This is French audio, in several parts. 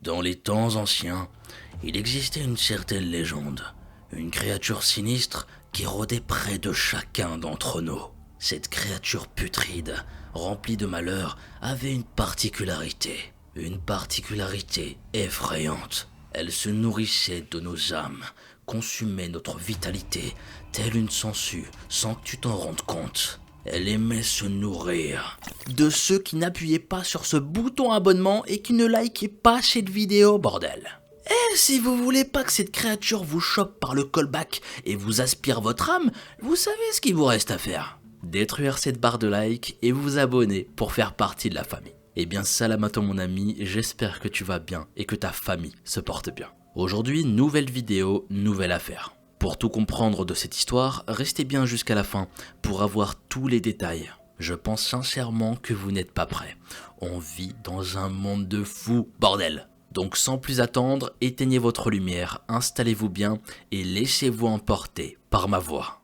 Dans les temps anciens, il existait une certaine légende, une créature sinistre qui rôdait près de chacun d'entre nous. Cette créature putride, remplie de malheur, avait une particularité effrayante. Elle se nourrissait de nos âmes, consumait notre vitalité, telle une sangsue, sans que tu t'en rendes compte. Elle aimait se nourrir de ceux qui n'appuyaient pas sur ce bouton abonnement et qui ne likaient pas cette vidéo, bordel. Et si vous voulez pas que cette créature vous chope par le callback et vous aspire votre âme, vous savez ce qu'il vous reste à faire. Détruire cette barre de like et vous abonner pour faire partie de la famille. Eh bien salam à toi mon ami, j'espère que tu vas bien et que ta famille se porte bien. Aujourd'hui, nouvelle vidéo, nouvelle affaire. Pour tout comprendre de cette histoire, restez bien jusqu'à la fin pour avoir tous les détails. Je pense sincèrement que vous n'êtes pas prêts. On vit dans un monde de fous, bordel. Donc sans plus attendre, éteignez votre lumière, installez-vous bien et laissez-vous emporter par ma voix.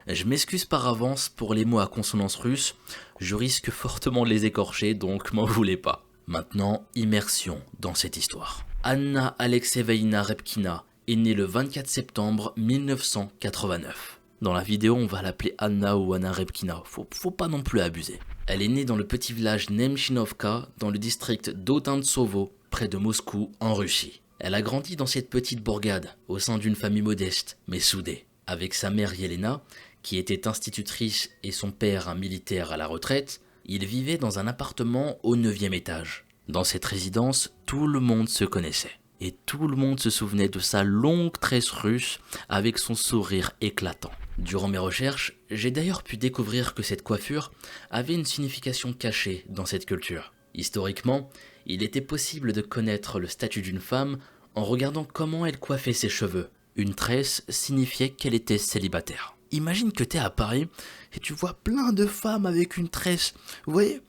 Je m'excuse par avance pour les mots à consonance russe, je risque fortement de les écorcher, donc m'en voulez pas. Maintenant, immersion dans cette histoire. Anna Alexeyevna Repkina est née le 24 septembre 1989. Dans la vidéo, on va l'appeler Anna ou Anna Repkina, faut pas non plus abuser. Elle est née dans le petit village Nemchinovka, dans le district d'Odintsovo, près de Moscou, en Russie. Elle a grandi dans cette petite bourgade, au sein d'une famille modeste, mais soudée. Avec sa mère Yelena, qui était institutrice et son père un militaire à la retraite, il vivait dans un appartement au 9e étage. Dans cette résidence, tout le monde se connaissait. Et tout le monde se souvenait de sa longue tresse russe avec son sourire éclatant. Durant mes recherches, j'ai d'ailleurs pu découvrir que cette coiffure avait une signification cachée dans cette culture. Historiquement, il était possible de connaître le statut d'une femme en regardant comment elle coiffait ses cheveux. Une tresse signifiait qu'elle était célibataire. Imagine que t'es à Paris et tu vois plein de femmes avec une tresse, vous voyez ?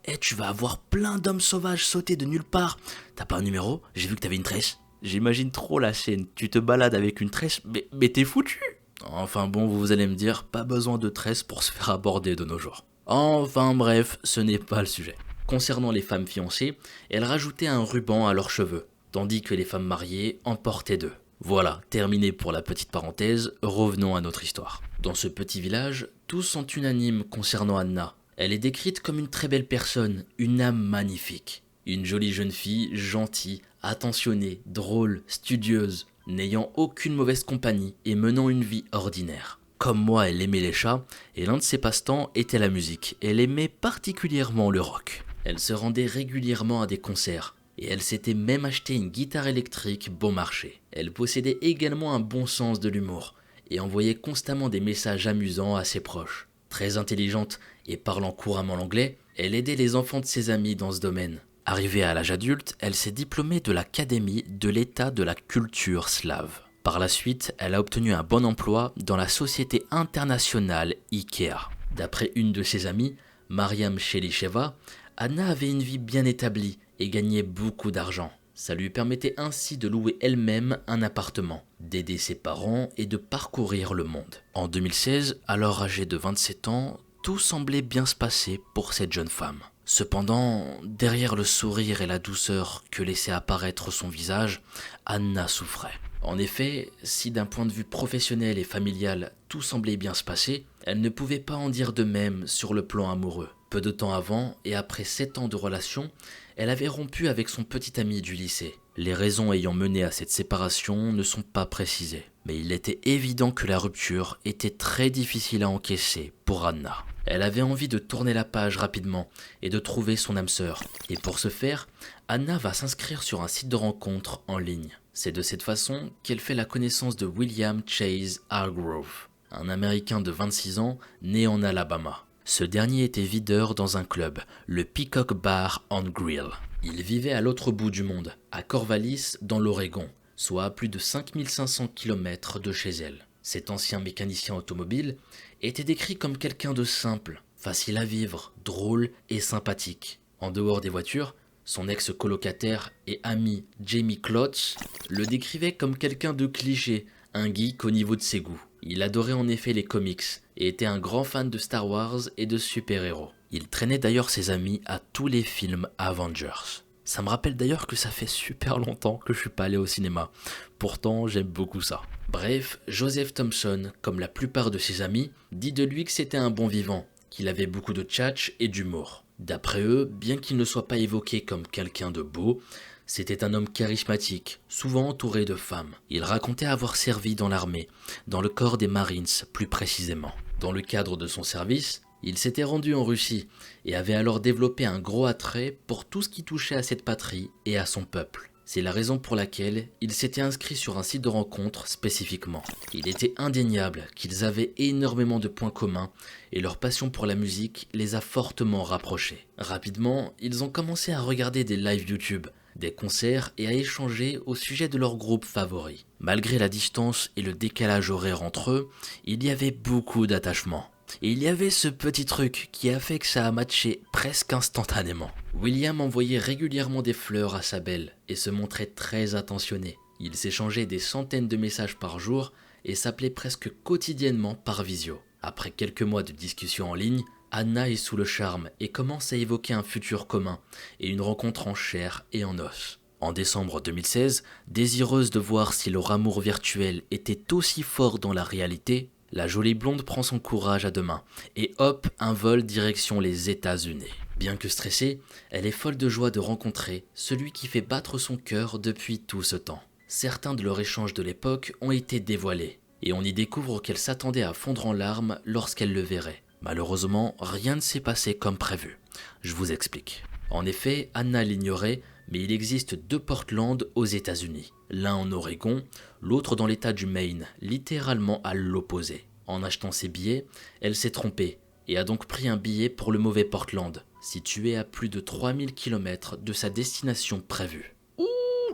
Et tu vas avoir plein d'hommes sauvages sauter de nulle part. T'as pas un numéro ? J'ai vu que t'avais une tresse. J'imagine trop la scène, tu te balades avec une tresse, mais t'es foutu. Enfin bon, vous allez me dire, pas besoin de tresse pour se faire aborder de nos jours. Enfin bref, ce n'est pas le sujet. Concernant les femmes fiancées, elles rajoutaient un ruban à leurs cheveux, tandis que les femmes mariées en portaient deux. Voilà, terminé pour la petite parenthèse, revenons à notre histoire. Dans ce petit village, tous sont unanimes concernant Anna. Elle est décrite comme une très belle personne, une âme magnifique. Une jolie jeune fille, gentille, attentionnée, drôle, studieuse, n'ayant aucune mauvaise compagnie et menant une vie ordinaire. Comme moi, elle aimait les chats, et l'un de ses passe-temps était la musique. Elle aimait particulièrement le rock. Elle se rendait régulièrement à des concerts. Et elle s'était même acheté une guitare électrique bon marché. Elle possédait également un bon sens de l'humour et envoyait constamment des messages amusants à ses proches. Très intelligente et parlant couramment l'anglais, elle aidait les enfants de ses amis dans ce domaine. Arrivée à l'âge adulte, elle s'est diplômée de l'Académie de l'État de la culture slave. Par la suite, elle a obtenu un bon emploi dans la société internationale IKEA. D'après une de ses amies, Mariam Chelicheva, Anna avait une vie bien établie et gagnait beaucoup d'argent. Ça lui permettait ainsi de louer elle-même un appartement, d'aider ses parents et de parcourir le monde. En 2016, alors âgée de 27 ans, tout semblait bien se passer pour cette jeune femme. Cependant, derrière le sourire et la douceur que laissait apparaître son visage, Anna souffrait. En effet, si d'un point de vue professionnel et familial tout semblait bien se passer, elle ne pouvait pas en dire de même sur le plan amoureux. Peu de temps avant, et après 7 ans de relation, elle avait rompu avec son petit ami du lycée. Les raisons ayant mené à cette séparation ne sont pas précisées, mais il était évident que la rupture était très difficile à encaisser pour Anna. Elle avait envie de tourner la page rapidement et de trouver son âme sœur. Et pour ce faire, Anna va s'inscrire sur un site de rencontre en ligne. C'est de cette façon qu'elle fait la connaissance de William Chase Hargrove, un Américain de 26 ans né en Alabama. Ce dernier était videur dans un club, le Peacock Bar and Grill. Il vivait à l'autre bout du monde, à Corvallis, dans l'Oregon, soit à plus de 5500 km de chez elle. Cet ancien mécanicien automobile était décrit comme quelqu'un de simple, facile à vivre, drôle et sympathique. En dehors des voitures, Son ex-colocataire et ami Jamie Klotz le décrivait comme quelqu'un de cliché, un geek au niveau de ses goûts. Il adorait en effet les comics et était un grand fan de Star Wars et de super-héros. Il traînait d'ailleurs ses amis à tous les films Avengers. Ça me rappelle d'ailleurs que ça fait super longtemps que je suis pas allé au cinéma. Pourtant, j'aime beaucoup ça. Bref, Joseph Thompson, comme la plupart de ses amis, dit de lui que c'était un bon vivant, qu'il avait beaucoup de tchatch et d'humour. D'après eux, bien qu'il ne soit pas évoqué comme quelqu'un de beau, c'était un homme charismatique, souvent entouré de femmes. Il racontait avoir servi dans l'armée, dans le corps des Marines plus précisément. Dans le cadre de son service, il s'était rendu en Russie et avait alors développé un gros attrait pour tout ce qui touchait à cette patrie et à son peuple. C'est la raison pour laquelle il s'était inscrit sur un site de rencontre spécifiquement. Il était indéniable qu'ils avaient énormément de points communs et leur passion pour la musique les a fortement rapprochés. Rapidement, ils ont commencé à regarder des lives YouTube, des concerts et à échanger au sujet de leur groupe favori. Malgré la distance et le décalage horaire entre eux, il y avait beaucoup d'attachement. Et il y avait ce petit truc qui a fait que ça a matché presque instantanément. William envoyait régulièrement des fleurs à sa belle et se montrait très attentionné. Ils s'échangeaient des centaines de messages par jour et s'appelaient presque quotidiennement par visio. Après quelques mois de discussions en ligne, Anna est sous le charme et commence à évoquer un futur commun et une rencontre en chair et en os. En décembre 2016, désireuse de voir si leur amour virtuel était aussi fort dans la réalité, la jolie blonde prend son courage à deux mains et hop, un vol direction les États-Unis. Bien que stressée, elle est folle de joie de rencontrer celui qui fait battre son cœur depuis tout ce temps. Certains de leurs échanges de l'époque ont été dévoilés et on y découvre qu'elle s'attendait à fondre en larmes lorsqu'elle le verrait. Malheureusement, rien ne s'est passé comme prévu. Je vous explique. En effet, Anna l'ignorait, mais il existe deux Portland aux États-Unis. L'un en Oregon, l'autre dans l'état du Maine, littéralement à l'opposé. En achetant ses billets, elle s'est trompée et a donc pris un billet pour le mauvais Portland, situé à plus de 3000 km de sa destination prévue. Ouh,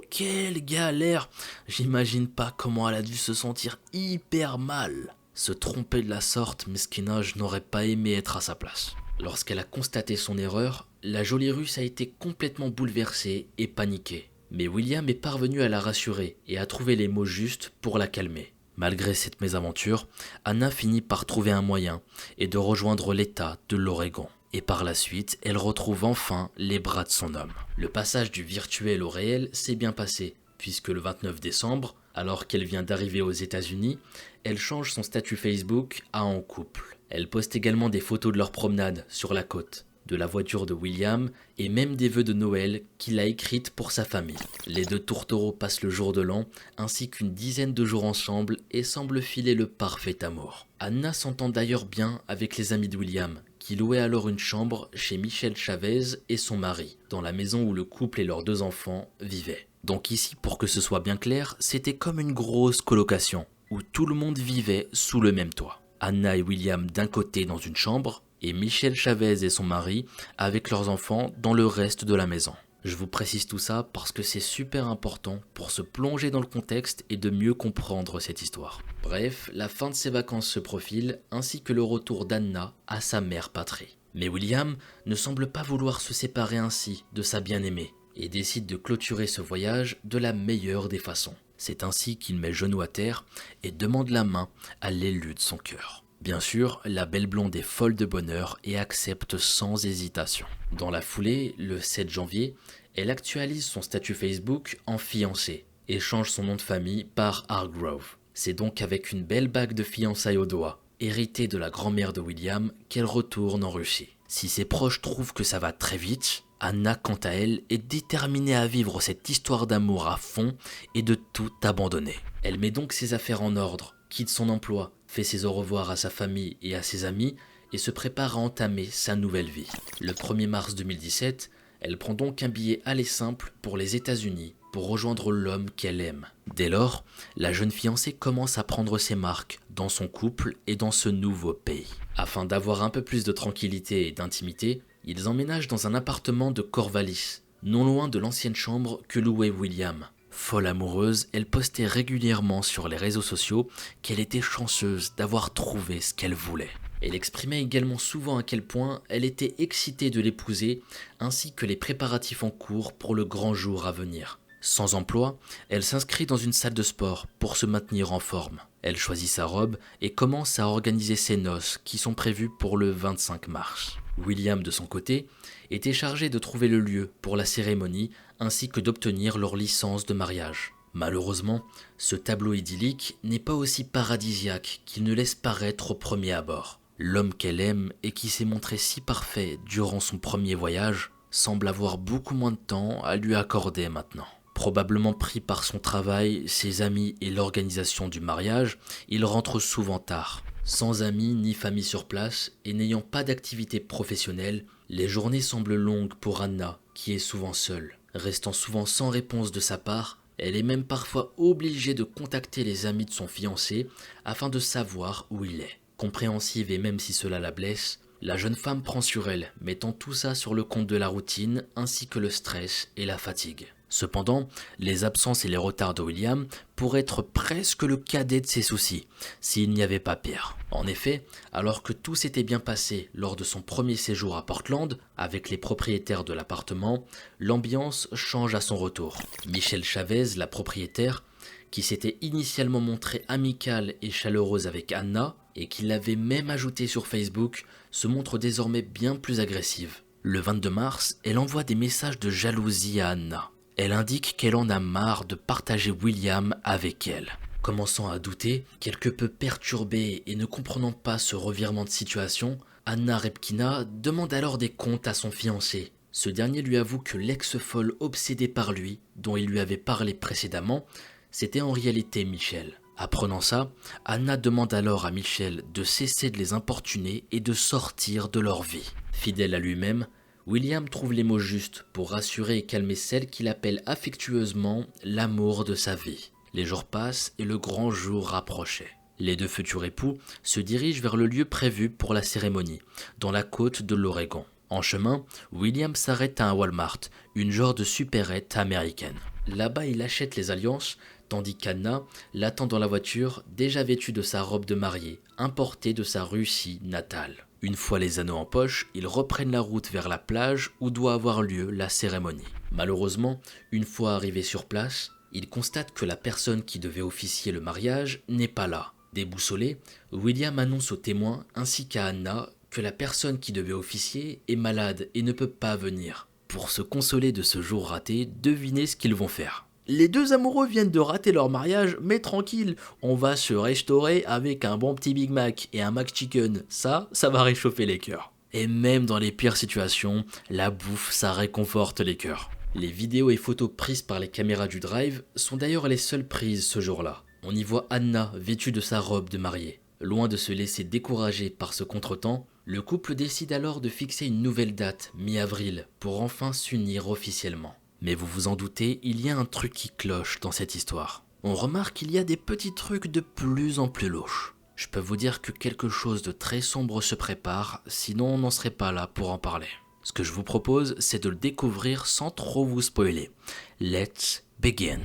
quelle galère! J'imagine pas comment elle a dû se sentir hyper mal. Se tromper de la sorte, Meskina, je n'aurais pas aimé être à sa place. Lorsqu'elle a constaté son erreur, la jolie Russe a été complètement bouleversée et paniquée. Mais William est parvenu à la rassurer et à trouver les mots justes pour la calmer. Malgré cette mésaventure, Anna finit par trouver un moyen et de rejoindre l'État de l'Oregon. Et par la suite, elle retrouve enfin les bras de son homme. Le passage du virtuel au réel s'est bien passé, puisque le 29 décembre, alors qu'elle vient d'arriver aux États-Unis, elle change son statut Facebook à en couple. Elle poste également des photos de leur promenade sur la côte, de la voiture de William et même des vœux de Noël qu'il a écrites pour sa famille. Les deux tourtereaux passent le jour de l'an ainsi qu'une dizaine de jours ensemble et semblent filer le parfait amour. Anna s'entend d'ailleurs bien avec les amis de William, qui louaient alors une chambre chez Michelle Chavez et son mari, dans la maison où le couple et leurs deux enfants vivaient. Donc ici, pour que ce soit bien clair, c'était comme une grosse colocation, où tout le monde vivait sous le même toit. Anna et William d'un côté dans une chambre, et Michelle Chavez et son mari avec leurs enfants dans le reste de la maison. Je vous précise tout ça parce que c'est super important pour se plonger dans le contexte et de mieux comprendre cette histoire. Bref, la fin de ses vacances se profile, ainsi que le retour d'Anna à sa mère patrie. Mais William ne semble pas vouloir se séparer ainsi de sa bien-aimée, et décide de clôturer ce voyage de la meilleure des façons. C'est ainsi qu'il met genou à terre et demande la main à l'élu de son cœur. Bien sûr, la belle blonde est folle de bonheur et accepte sans hésitation. Dans la foulée, le 7 janvier, elle actualise son statut Facebook en fiancée et change son nom de famille par Hargrove. C'est donc avec une belle bague de fiançailles au doigt, héritée de la grand-mère de William, qu'elle retourne en Russie. Si ses proches trouvent que ça va très vite, Anna, quant à elle, est déterminée à vivre cette histoire d'amour à fond et de tout abandonner. Elle met donc ses affaires en ordre, quitte son emploi, fait ses au revoir à sa famille et à ses amis et se prépare à entamer sa nouvelle vie. Le 1er mars 2017, elle prend donc un billet aller simple pour les États-Unis pour rejoindre l'homme qu'elle aime. Dès lors, la jeune fiancée commence à prendre ses marques dans son couple et dans ce nouveau pays. Afin d'avoir un peu plus de tranquillité et d'intimité, ils emménagent dans un appartement de Corvallis, non loin de l'ancienne chambre que louait William. Folle amoureuse, elle postait régulièrement sur les réseaux sociaux qu'elle était chanceuse d'avoir trouvé ce qu'elle voulait. Elle exprimait également souvent à quel point elle était excitée de l'épouser, ainsi que les préparatifs en cours pour le grand jour à venir. Sans emploi, elle s'inscrit dans une salle de sport pour se maintenir en forme. Elle choisit sa robe et commence à organiser ses noces qui sont prévues pour le 25 mars. William, de son côté, était chargé de trouver le lieu pour la cérémonie ainsi que d'obtenir leur licence de mariage. Malheureusement, ce tableau idyllique n'est pas aussi paradisiaque qu'il ne laisse paraître au premier abord. L'homme qu'elle aime et qui s'est montré si parfait durant son premier voyage semble avoir beaucoup moins de temps à lui accorder maintenant. Probablement pris par son travail, ses amis et l'organisation du mariage, il rentre souvent tard. Sans amis ni famille sur place et n'ayant pas d'activité professionnelle, les journées semblent longues pour Anna, qui est souvent seule. Restant souvent sans réponse de sa part, elle est même parfois obligée de contacter les amis de son fiancé afin de savoir où il est. Compréhensive et même si cela la blesse, la jeune femme prend sur elle, mettant tout ça sur le compte de la routine ainsi que le stress et la fatigue. Cependant, les absences et les retards de William pourraient être presque le cadet de ses soucis, s'il n'y avait pas pire. En effet, alors que tout s'était bien passé lors de son premier séjour à Portland, avec les propriétaires de l'appartement, l'ambiance change à son retour. Michelle Chavez, la propriétaire, qui s'était initialement montrée amicale et chaleureuse avec Anna, et qui l'avait même ajoutée sur Facebook, se montre désormais bien plus agressive. Le 22 mars, elle envoie des messages de jalousie à Anna. Elle indique qu'elle en a marre de partager William avec elle. Commençant à douter, quelque peu perturbée et ne comprenant pas ce revirement de situation, Anna Repkina demande alors des comptes à son fiancé. Ce dernier lui avoue que l'ex-folle obsédée par lui, dont il lui avait parlé précédemment, c'était en réalité Michel. Apprenant ça, Anna demande alors à Michel de cesser de les importuner et de sortir de leur vie. Fidèle à lui-même, William trouve les mots justes pour rassurer et calmer celle qu'il appelle affectueusement l'amour de sa vie. Les jours passent et le grand jour rapprochait. Les deux futurs époux se dirigent vers le lieu prévu pour la cérémonie, dans la côte de l'Oregon. En chemin, William s'arrête à un Walmart, une genre de supérette américaine. Là-bas, il achète les alliances, tandis qu'Anna l'attend dans la voiture, déjà vêtue de sa robe de mariée, importée de sa Russie natale. Une fois les anneaux en poche, ils reprennent la route vers la plage où doit avoir lieu la cérémonie. Malheureusement, une fois arrivés sur place, ils constatent que la personne qui devait officier le mariage n'est pas là. Déboussolé, William annonce aux témoins ainsi qu'à Anna que la personne qui devait officier est malade et ne peut pas venir. Pour se consoler de ce jour raté, devinez ce qu'ils vont faire. Les deux amoureux viennent de rater leur mariage, mais tranquille, on va se restaurer avec un bon petit Big Mac et un McChicken. Ça va réchauffer les cœurs. Et même dans les pires situations, la bouffe, ça réconforte les cœurs. Les vidéos et photos prises par les caméras du drive sont d'ailleurs les seules prises ce jour-là. On y voit Anna vêtue de sa robe de mariée. Loin de se laisser décourager par ce contretemps, le couple décide alors de fixer une nouvelle date, mi-avril, pour enfin s'unir officiellement. Mais vous vous en doutez, il y a un truc qui cloche dans cette histoire. On remarque qu'il y a des petits trucs de plus en plus louches. Je peux vous dire que quelque chose de très sombre se prépare, sinon on n'en serait pas là pour en parler. Ce que je vous propose, c'est de le découvrir sans trop vous spoiler. Let's begin.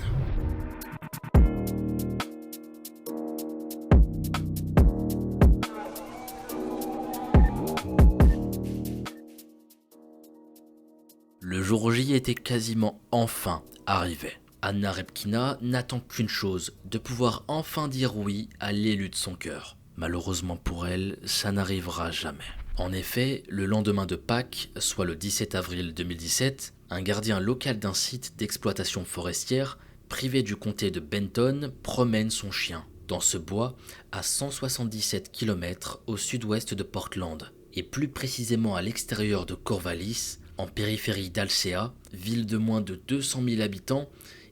Le jour J était quasiment enfin arrivé. Anna Repkina n'attend qu'une chose, de pouvoir enfin dire oui à l'élu de son cœur. Malheureusement pour elle, ça n'arrivera jamais. En effet, le lendemain de Pâques, soit le 17 avril 2017, un gardien local d'un site d'exploitation forestière, privé du comté de Benton, promène son chien dans ce bois à 177 km au sud-ouest de Portland, et plus précisément à l'extérieur de Corvallis, en périphérie d'Alsea, ville de moins de 200 000 habitants,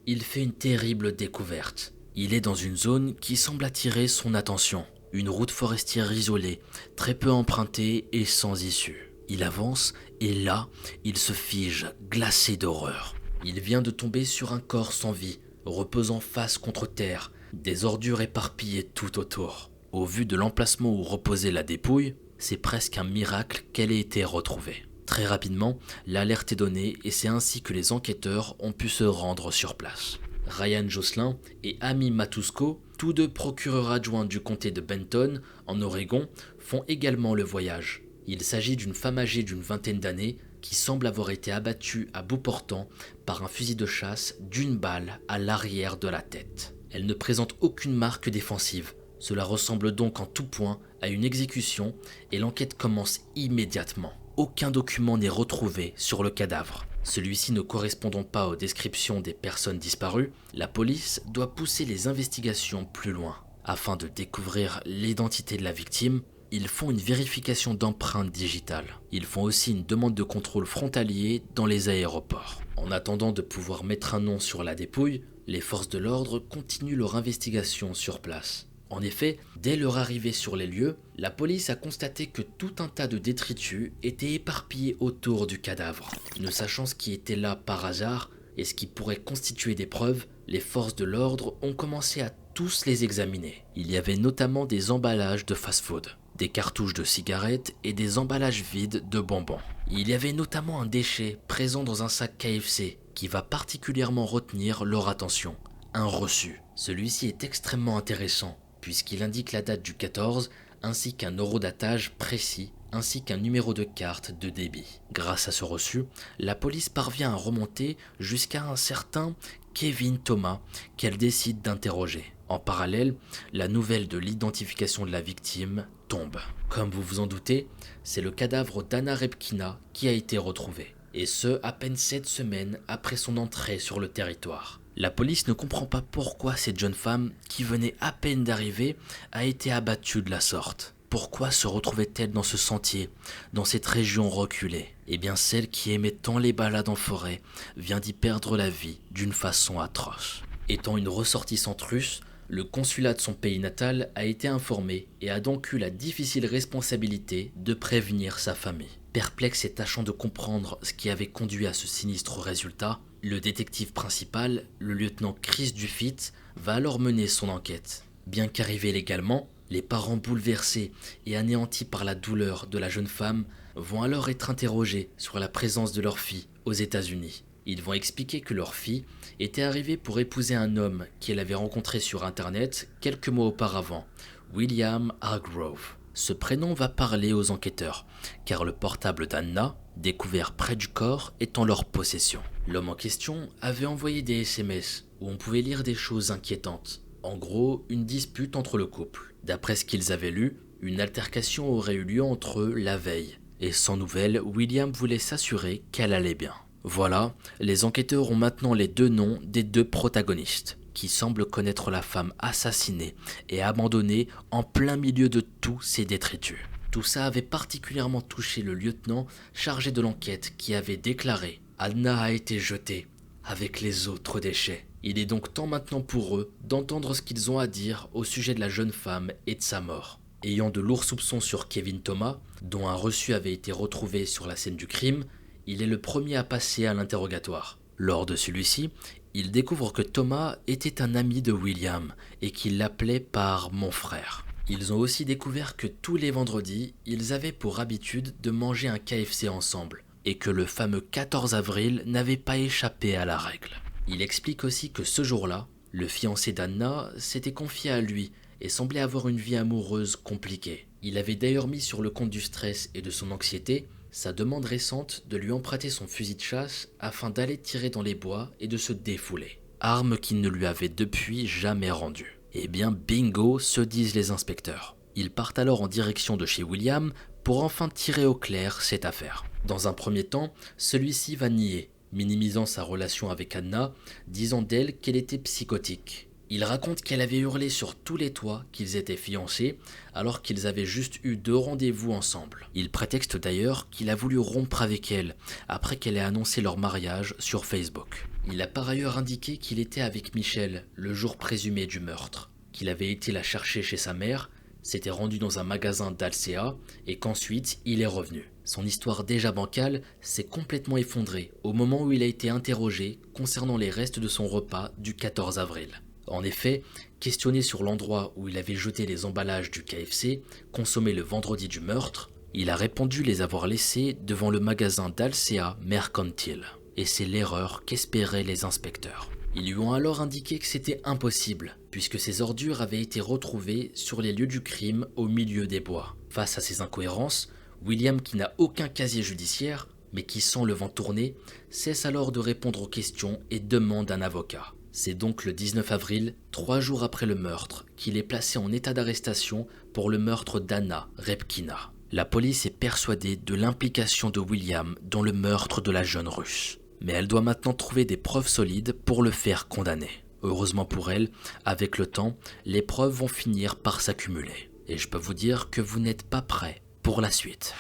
il fait une terrible découverte. Il est dans une zone qui semble attirer son attention. Une route forestière isolée, très peu empruntée et sans issue. Il avance et là, il se fige, glacé d'horreur. Il vient de tomber sur un corps sans vie, reposant face contre terre, des ordures éparpillées tout autour. Au vu de l'emplacement où reposait la dépouille, c'est presque un miracle qu'elle ait été retrouvée. Très rapidement, l'alerte est donnée et c'est ainsi que les enquêteurs ont pu se rendre sur place. Ryan Jocelyn et Amy Matusko Tous deux procureurs adjoints du comté de Benton, en Oregon, font également le voyage. Il s'agit d'une femme âgée d'une vingtaine d'années qui semble avoir été abattue à bout portant par un fusil de chasse d'une balle à l'arrière de la tête. Elle ne présente aucune marque défensive. Cela ressemble donc en tout point à une exécution et l'enquête commence immédiatement. Aucun document n'est retrouvé sur le cadavre. Celui-ci ne correspondant pas aux descriptions des personnes disparues, la police doit pousser les investigations plus loin. Afin de découvrir l'identité de la victime, ils font une vérification d'empreintes digitales. Ils font aussi une demande de contrôle frontalier dans les aéroports. En attendant de pouvoir mettre un nom sur la dépouille, les forces de l'ordre continuent leur investigation sur place. En effet, dès leur arrivée sur les lieux, la police a constaté que tout un tas de détritus étaient éparpillés autour du cadavre. Ne sachant ce qui était là par hasard et ce qui pourrait constituer des preuves, les forces de l'ordre ont commencé à tous les examiner. Il y avait notamment des emballages de fast-food, des cartouches de cigarettes et des emballages vides de bonbons. Il y avait notamment un déchet présent dans un sac KFC qui va particulièrement retenir leur attention, un reçu. Celui-ci est extrêmement intéressant puisqu'il indique la date du 14 ainsi qu'un horodatage précis ainsi qu'un numéro de carte de débit. Grâce à ce reçu, la police parvient à remonter jusqu'à un certain Kevin Thomas qu'elle décide d'interroger. En parallèle, la nouvelle de l'identification de la victime tombe. Comme vous vous en doutez, c'est le cadavre d'Anna Repkina qui a été retrouvé, et ce à peine 7 semaines après son entrée sur le territoire. La police ne comprend pas pourquoi cette jeune femme, qui venait à peine d'arriver, a été abattue de la sorte. Pourquoi se retrouvait-elle dans ce sentier, dans cette région reculée? Eh bien celle qui aimait tant les balades en forêt vient d'y perdre la vie d'une façon atroce. Étant une ressortissante russe, le consulat de son pays natal a été informé et a donc eu la difficile responsabilité de prévenir sa famille. Perplexe et tâchant de comprendre ce qui avait conduit à ce sinistre résultat, le détective principal, le lieutenant Chris Duffitt, va alors mener son enquête. Bien qu'arrivés légalement, les parents bouleversés et anéantis par la douleur de la jeune femme vont alors être interrogés sur la présence de leur fille aux États-Unis. Ils vont expliquer que leur fille était arrivée pour épouser un homme qu'elle avait rencontré sur internet quelques mois auparavant, William Hargrove. Ce prénom va parler aux enquêteurs, car le portable d'Anna, découvert près du corps, est en leur possession. L'homme en question avait envoyé des SMS où on pouvait lire des choses inquiétantes. En gros, une dispute entre le couple. D'après ce qu'ils avaient lu, une altercation aurait eu lieu entre eux la veille. Et sans nouvelles, William voulait s'assurer qu'elle allait bien. Voilà, les enquêteurs ont maintenant les deux noms des deux protagonistes, qui semblent connaître la femme assassinée et abandonnée en plein milieu de tous ces détritus. Tout ça avait particulièrement touché le lieutenant chargé de l'enquête qui avait déclaré « Anna a été jetée avec les autres déchets ». Il est donc temps maintenant pour eux d'entendre ce qu'ils ont à dire au sujet de la jeune femme et de sa mort. Ayant de lourds soupçons sur Kevin Thomas, dont un reçu avait été retrouvé sur la scène du crime, il est le premier à passer à l'interrogatoire. Lors de celui-ci, il découvre que Thomas était un ami de William et qu'il l'appelait par « mon frère ». Ils ont aussi découvert que tous les vendredis, ils avaient pour habitude de manger un KFC ensemble et que le fameux 14 avril n'avait pas échappé à la règle. Il explique aussi que ce jour-là, le fiancé d'Anna s'était confié à lui et semblait avoir une vie amoureuse compliquée. Il avait d'ailleurs mis sur le compte du stress et de son anxiété sa demande récente de lui emprunter son fusil de chasse afin d'aller tirer dans les bois et de se défouler. Arme qu'il ne lui avait depuis jamais rendue. Eh bien bingo, se disent les inspecteurs. Ils partent alors en direction de chez William pour enfin tirer au clair cette affaire. Dans un premier temps, celui-ci va nier, minimisant sa relation avec Anna, disant d'elle qu'elle était psychotique. Il raconte qu'elle avait hurlé sur tous les toits qu'ils étaient fiancés alors qu'ils avaient juste eu 2 rendez-vous ensemble. Il prétexte d'ailleurs qu'il a voulu rompre avec elle après qu'elle ait annoncé leur mariage sur Facebook. Il a par ailleurs indiqué qu'il était avec Michelle le jour présumé du meurtre, qu'il avait été la chercher chez sa mère, s'était rendu dans un magasin d'Alsea et qu'ensuite il est revenu. Son histoire déjà bancale s'est complètement effondrée au moment où il a été interrogé concernant les restes de son repas du 14 avril. En effet, questionné sur l'endroit où il avait jeté les emballages du KFC consommés le vendredi du meurtre, il a répondu les avoir laissés devant le magasin d'Alsea Mercantile. Et c'est l'erreur qu'espéraient les inspecteurs. Ils lui ont alors indiqué que c'était impossible, puisque ces ordures avaient été retrouvées sur les lieux du crime au milieu des bois. Face à ces incohérences, William, qui n'a aucun casier judiciaire, mais qui sent le vent tourner, cesse alors de répondre aux questions et demande un avocat. C'est donc le 19 avril, 3 jours après le meurtre, qu'il est placé en état d'arrestation pour le meurtre d'Anna Repkina. La police est persuadée de l'implication de William dans le meurtre de la jeune Russe. Mais elle doit maintenant trouver des preuves solides pour le faire condamner. Heureusement pour elle, avec le temps, les preuves vont finir par s'accumuler. Et je peux vous dire que vous n'êtes pas prêts pour la suite.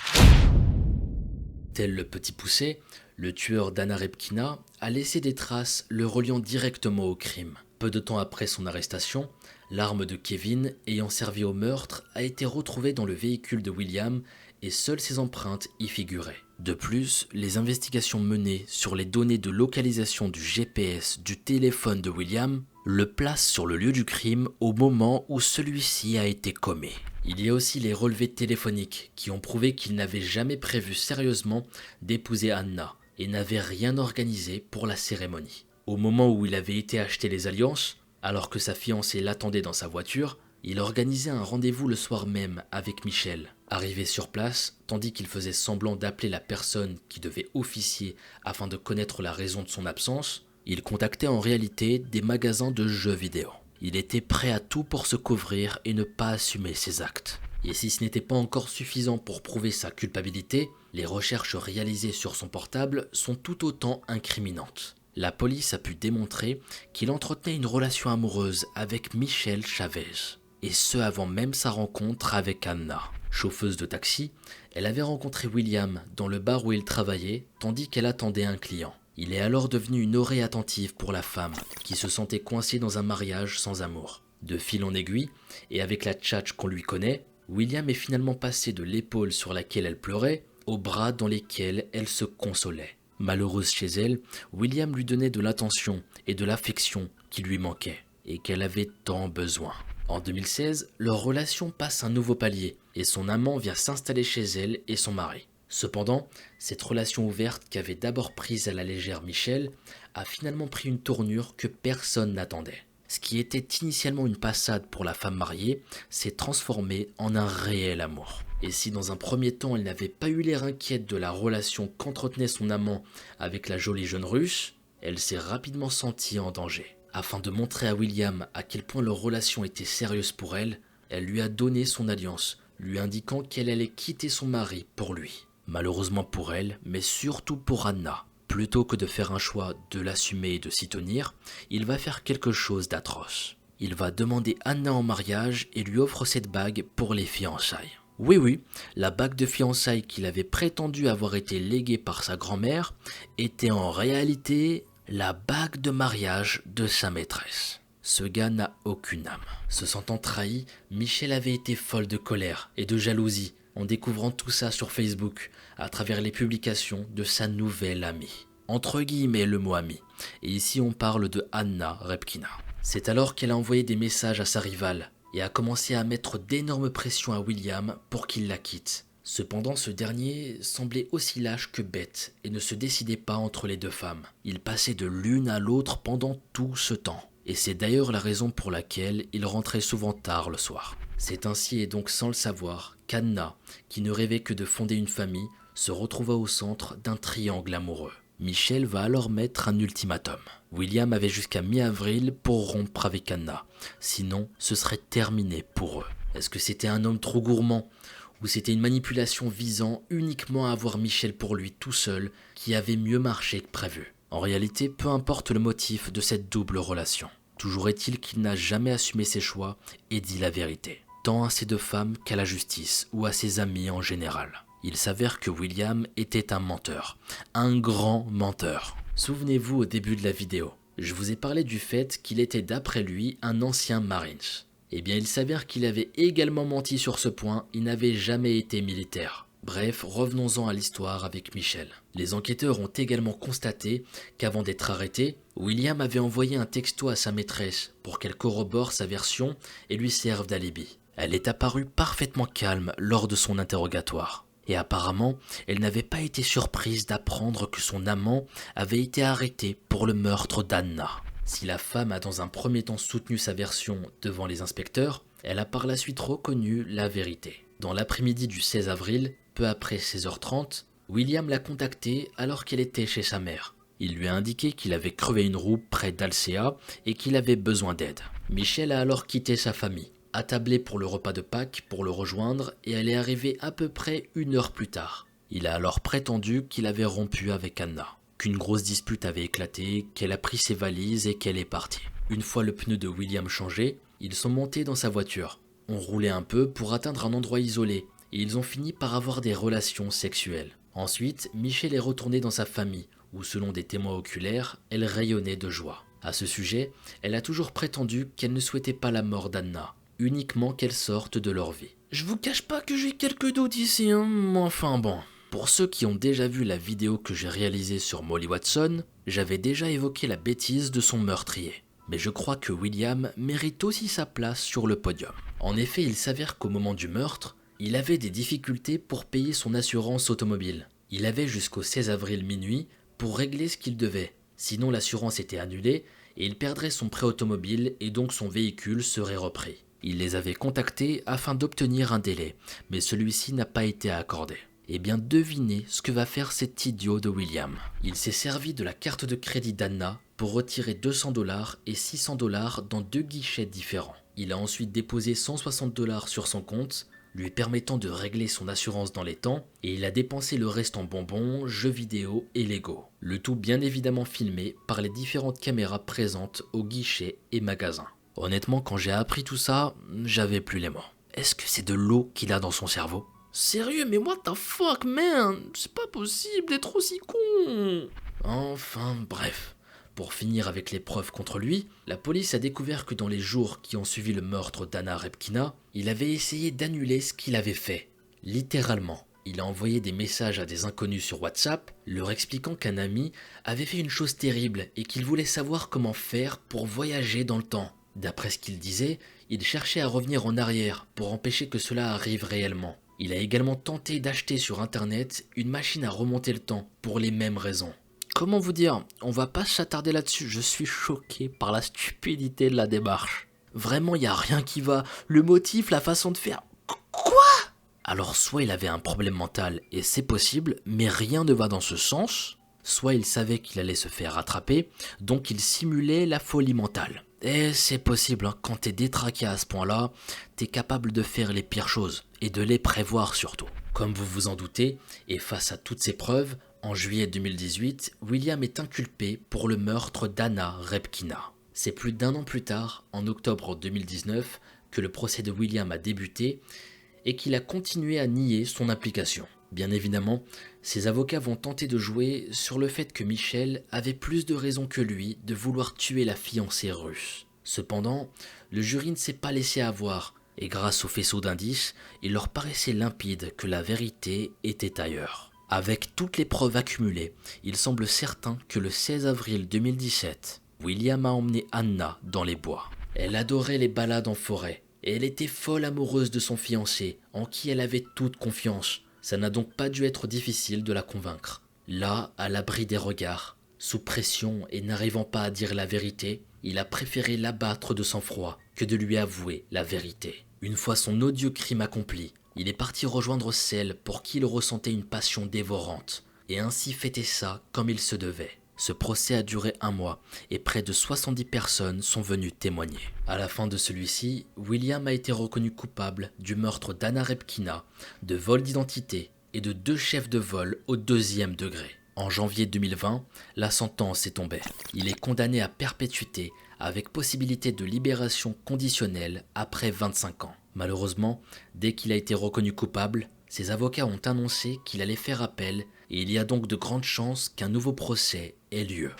Tel le petit poucet, le tueur d'Anna Repkina a laissé des traces le reliant directement au crime. Peu de temps après son arrestation, l'arme de Kevin ayant servi au meurtre a été retrouvée dans le véhicule de William et seules ses empreintes y figuraient. De plus, les investigations menées sur les données de localisation du GPS du téléphone de William le placent sur le lieu du crime au moment où celui-ci a été commis. Il y a aussi les relevés téléphoniques qui ont prouvé qu'il n'avait jamais prévu sérieusement d'épouser Anna et n'avait rien organisé pour la cérémonie. Au moment où il avait été acheter les alliances, alors que sa fiancée l'attendait dans sa voiture, il organisait un rendez-vous le soir même avec Michel. Arrivé sur place, tandis qu'il faisait semblant d'appeler la personne qui devait officier afin de connaître la raison de son absence, il contactait en réalité des magasins de jeux vidéo. Il était prêt à tout pour se couvrir et ne pas assumer ses actes. Et si ce n'était pas encore suffisant pour prouver sa culpabilité, les recherches réalisées sur son portable sont tout autant incriminantes. La police a pu démontrer qu'il entretenait une relation amoureuse avec Michelle Chavez, et ce avant même sa rencontre avec Anna. Chauffeuse de taxi, elle avait rencontré William dans le bar où il travaillait, tandis qu'elle attendait un client. Il est alors devenu une oreille attentive pour la femme, qui se sentait coincée dans un mariage sans amour. De fil en aiguille, et avec la tchatche qu'on lui connaît, William est finalement passé de l'épaule sur laquelle elle pleurait aux bras dans lesquels elle se consolait. Malheureuse chez elle, William lui donnait de l'attention et de l'affection qui lui manquaient, et qu'elle avait tant besoin. En 2016, leur relation passe un nouveau palier, et son amant vient s'installer chez elle et son mari. Cependant, cette relation ouverte qu'avait d'abord prise à la légère Michel a finalement pris une tournure que personne n'attendait. Ce qui était initialement une passade pour la femme mariée s'est transformé en un réel amour. Et si dans un premier temps elle n'avait pas eu l'air inquiète de la relation qu'entretenait son amant avec la jolie jeune Russe, elle s'est rapidement sentie en danger. Afin de montrer à William à quel point leur relation était sérieuse pour elle, elle lui a donné son alliance, lui indiquant qu'elle allait quitter son mari pour lui. Malheureusement pour elle, mais surtout pour Anna. Plutôt que de faire un choix de l'assumer et de s'y tenir, il va faire quelque chose d'atroce. Il va demander Anna en mariage et lui offre cette bague pour les fiançailles. Oui, la bague de fiançailles qu'il avait prétendu avoir été léguée par sa grand-mère était en réalité la bague de mariage de sa maîtresse. Ce gars n'a aucune âme. Se sentant trahi, Michel avait été folle de colère et de jalousie en découvrant tout ça sur Facebook à travers les publications de sa nouvelle amie. Entre guillemets le mot ami. Et ici on parle de Anna Repkina. C'est alors qu'elle a envoyé des messages à sa rivale et a commencé à mettre d'énormes pressions à William pour qu'il la quitte. Cependant, ce dernier semblait aussi lâche que bête et ne se décidait pas entre les deux femmes. Il passait de l'une à l'autre pendant tout ce temps. Et c'est d'ailleurs la raison pour laquelle il rentrait souvent tard le soir. C'est ainsi et donc sans le savoir qu'Anna, qui ne rêvait que de fonder une famille, se retrouva au centre d'un triangle amoureux. Michel va alors mettre un ultimatum. William avait jusqu'à mi-avril pour rompre avec Anna, sinon ce serait terminé pour eux. Est-ce que c'était un homme trop gourmand ou c'était une manipulation visant uniquement à avoir Michel pour lui tout seul qui avait mieux marché que prévu? En réalité, peu importe le motif de cette double relation. Toujours est-il qu'il n'a jamais assumé ses choix et dit la vérité, tant à ses deux femmes qu'à la justice ou à ses amis en général. Il s'avère que William était un menteur, un grand menteur. Souvenez-vous au début de la vidéo, je vous ai parlé du fait qu'il était d'après lui un ancien Marines. Eh bien il s'avère qu'il avait également menti sur ce point, il n'avait jamais été militaire. Bref, revenons-en à l'histoire avec Michel. Les enquêteurs ont également constaté qu'avant d'être arrêté, William avait envoyé un texto à sa maîtresse pour qu'elle corrobore sa version et lui serve d'alibi. Elle est apparue parfaitement calme lors de son interrogatoire. Et apparemment, elle n'avait pas été surprise d'apprendre que son amant avait été arrêté pour le meurtre d'Anna. Si la femme a dans un premier temps soutenu sa version devant les inspecteurs, elle a par la suite reconnu la vérité. Dans l'après-midi du 16 avril, peu après 16h30, William l'a contactée alors qu'elle était chez sa mère. Il lui a indiqué qu'il avait crevé une roue près d'Alcea et qu'il avait besoin d'aide. Michel a alors quitté sa famille, attablé pour le repas de Pâques pour le rejoindre, et elle est arrivée à peu près 1 heure plus tard. Il a alors prétendu qu'il avait rompu avec Anna, qu'une grosse dispute avait éclaté, qu'elle a pris ses valises et qu'elle est partie. Une fois le pneu de William changé, ils sont montés dans sa voiture. On roulait un peu pour atteindre un endroit isolé, et ils ont fini par avoir des relations sexuelles. Ensuite, Michel est retourné dans sa famille, où selon des témoins oculaires, elle rayonnait de joie. À ce sujet, elle a toujours prétendu qu'elle ne souhaitait pas la mort d'Anna, uniquement qu'elle sorte de leur vie. Je vous cache pas que j'ai quelques doutes ici, mais enfin bon. Pour ceux qui ont déjà vu la vidéo que j'ai réalisée sur Molly Watson, j'avais déjà évoqué la bêtise de son meurtrier. Mais je crois que William mérite aussi sa place sur le podium. En effet, il s'avère qu'au moment du meurtre, il avait des difficultés pour payer son assurance automobile. Il avait jusqu'au 16 avril minuit pour régler ce qu'il devait. Sinon l'assurance était annulée et il perdrait son prêt automobile et donc son véhicule serait repris. Il les avait contactés afin d'obtenir un délai, mais celui-ci n'a pas été accordé. Eh bien devinez ce que va faire cet idiot de William. Il s'est servi de la carte de crédit d'Anna pour retirer 200$ et 600$ dans 2 guichets différents. Il a ensuite déposé 160$ sur son compte, lui permettant de régler son assurance dans les temps, et il a dépensé le reste en bonbons, jeux vidéo et Lego. Le tout bien évidemment filmé par les différentes caméras présentes au guichet et magasin. Honnêtement, quand j'ai appris tout ça, j'avais plus les mots. Est-ce que c'est de l'eau qu'il a dans son cerveau ? Sérieux, mais what the fuck, man? C'est pas possible d'être aussi con. Enfin, bref. Pour finir avec les preuves contre lui, la police a découvert que dans les jours qui ont suivi le meurtre d'Anna Repkina, il avait essayé d'annuler ce qu'il avait fait. Littéralement. Il a envoyé des messages à des inconnus sur WhatsApp, leur expliquant qu'un ami avait fait une chose terrible et qu'il voulait savoir comment faire pour voyager dans le temps. D'après ce qu'il disait, il cherchait à revenir en arrière pour empêcher que cela arrive réellement. Il a également tenté d'acheter sur internet une machine à remonter le temps pour les mêmes raisons. Comment vous dire, on va pas s'attarder là-dessus, je suis choqué par la stupidité de la démarche. Vraiment, y a rien qui va, le motif, la façon de faire... Quoi ? Alors soit il avait un problème mental et c'est possible, mais rien ne va dans ce sens, soit il savait qu'il allait se faire rattraper, donc il simulait la folie mentale. Et c'est possible, quand t'es détraqué à ce point-là, t'es capable de faire les pires choses, et de les prévoir surtout. Comme vous vous en doutez, et face à toutes ces preuves, en juillet 2018, William est inculpé pour le meurtre d'Anna Repkina. C'est plus d'1 an plus tard, en octobre 2019, que le procès de William a débuté, et qu'il a continué à nier son implication. Bien évidemment, ses avocats vont tenter de jouer sur le fait que Michel avait plus de raisons que lui de vouloir tuer la fiancée russe. Cependant, le jury ne s'est pas laissé avoir, et grâce au faisceau d'indices, il leur paraissait limpide que la vérité était ailleurs. Avec toutes les preuves accumulées, il semble certain que le 16 avril 2017, William a emmené Anna dans les bois. Elle adorait les balades en forêt, et elle était folle amoureuse de son fiancé, en qui elle avait toute confiance. Ça n'a donc pas dû être difficile de la convaincre. Là, à l'abri des regards, sous pression et n'arrivant pas à dire la vérité, il a préféré l'abattre de sang-froid que de lui avouer la vérité. Une fois son odieux crime accompli, il est parti rejoindre celle pour qui il ressentait une passion dévorante, et ainsi fêter ça comme il se devait. Ce procès a duré 1 mois, et près de 70 personnes sont venues témoigner. À la fin de celui-ci, William a été reconnu coupable du meurtre d'Anna Repkina, de vol d'identité et de 2 chefs de vol au 2e degré. En janvier 2020, la sentence est tombée. Il est condamné à perpétuité avec possibilité de libération conditionnelle après 25 ans. Malheureusement, dès qu'il a été reconnu coupable, ses avocats ont annoncé qu'il allait faire appel et il y a donc de grandes chances qu'un nouveau procès ait lieu.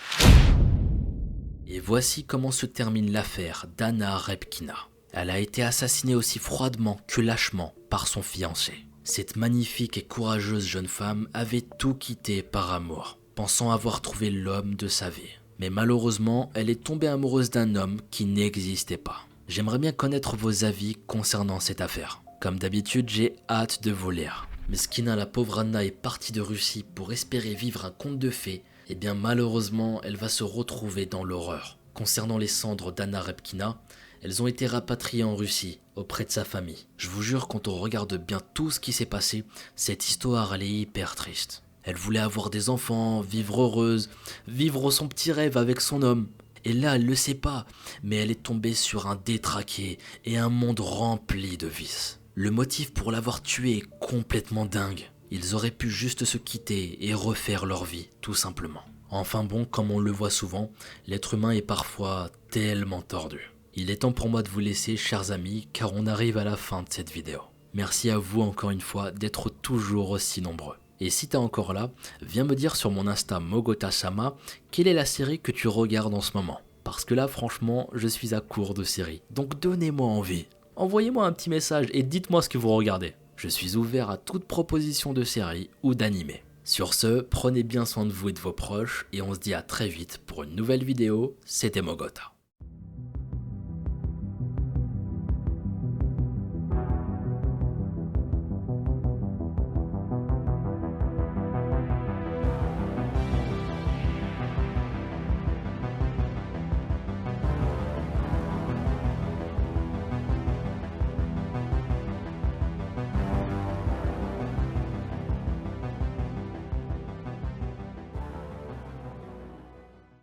Et voici comment se termine l'affaire d'Anna Repkina. Elle a été assassinée aussi froidement que lâchement par son fiancé. Cette magnifique et courageuse jeune femme avait tout quitté par amour, pensant avoir trouvé l'homme de sa vie. Mais malheureusement, elle est tombée amoureuse d'un homme qui n'existait pas. J'aimerais bien connaître vos avis concernant cette affaire. Comme d'habitude, j'ai hâte de vous lire. Mesquina, la pauvre Anna, est partie de Russie pour espérer vivre un conte de fées. Et bien malheureusement, elle va se retrouver dans l'horreur. Concernant les cendres d'Anna Repkina, elles ont été rapatriées en Russie, auprès de sa famille. Je vous jure, quand on regarde bien tout ce qui s'est passé, cette histoire elle est hyper triste. Elle voulait avoir des enfants, vivre heureuse, vivre son petit rêve avec son homme. Et là, elle le sait pas, mais elle est tombée sur un détraqué et un monde rempli de vices. Le motif pour l'avoir tué est complètement dingue. Ils auraient pu juste se quitter et refaire leur vie, tout simplement. Enfin bon, comme on le voit souvent, l'être humain est parfois tellement tordu. Il est temps pour moi de vous laisser, chers amis, car on arrive à la fin de cette vidéo. Merci à vous encore une fois d'être toujours aussi nombreux. Et si t'es encore là, viens me dire sur mon Insta Mogota-sama quelle est la série que tu regardes en ce moment. Parce que là, franchement, je suis à court de séries. Donc donnez-moi envie. Envoyez-moi un petit message et dites-moi ce que vous regardez. Je suis ouvert à toute proposition de série ou d'animé. Sur ce, prenez bien soin de vous et de vos proches et on se dit à très vite pour une nouvelle vidéo. C'était Mogota.